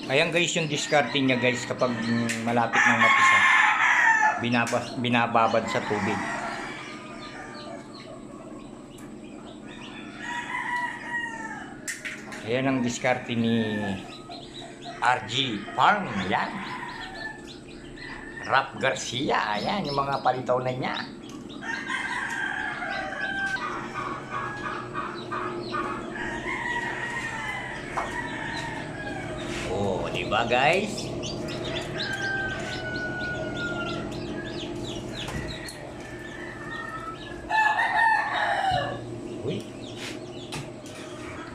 Ayan guys yung discarding niya guys kapag malapit ng mapisa. Binababad sa tubig. Ayan ang discarding ni RG Farm. Ayan. Rap Garcia. Ayan yung mga palitaw na niya. Oh, di ba guys? Uy.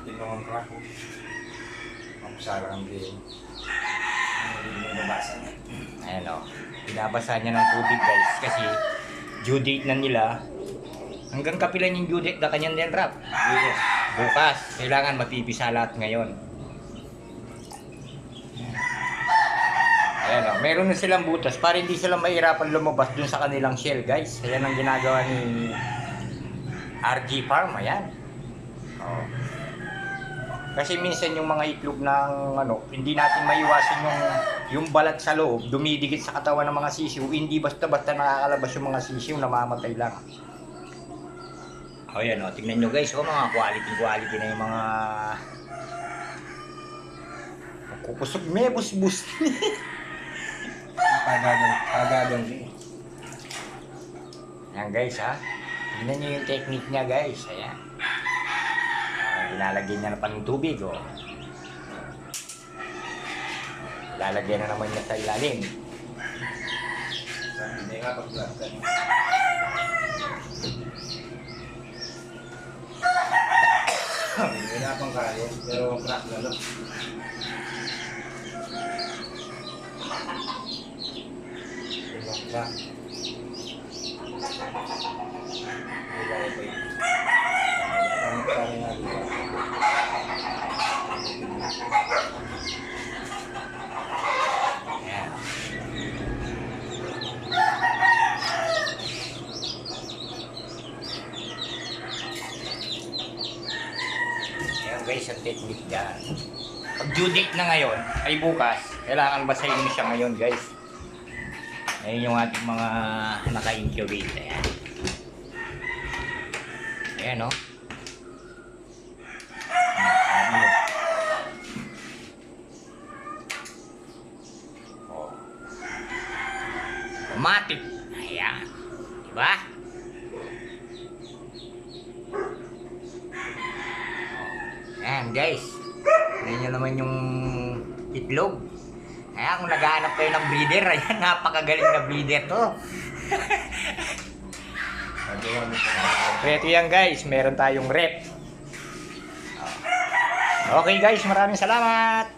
Tinawang krako. Mapusara ang biyo. Hindi mo nabasa niya. Ayan o. Pinabasa niya ng tubig guys. Kasi due date na nila. Hanggang kapilan yung due date na kanyan din rap. Bukas. Kailangan mapipisa lahat ngayon. Ayan o. Meron na silang butas para hindi sila mahirapan lumabas dun sa kanilang shell guys. Ayan ang ginagawa ni RG Farm. Ayan. O. Kasi minsan yung mga itlog ng hindi natin maiwasan yung balat sa loob, dumidikit sa katawan ng mga sisiw, hindi basta-basta nakakalabas yung mga sisiw, namamatay lang. O yan o, tingnan nyo guys, mga quality na yung mga kupusog, may bus-bus. Pagagang Yan guys ha, tingnan nyo yung technique niya guys, ayan. Ilalagay niya na pa ng tubig oh. Lalagyan na naman niya sa ilalim. Hindi nga pag-platan. Hinapang kayo, pero crack lalo. Crack. Ang kaya nga dito. Ayan. Ayan guys, ang technique dyan. Pag due date na ngayon, ay bukas, kailangan basahin mo siya ngayon guys. Ayan yung ating mga naka-incubate. Ayan. Ayan o. Automatic. Ayan. Diba? Ayan guys. Ayan nyo naman yung itlog. Ayan kung naghahanap kayo ng breeder. Ayan, napakagaling na breeder to. Reto yan guys. Meron tayong rep. Okay guys, maraming salamat.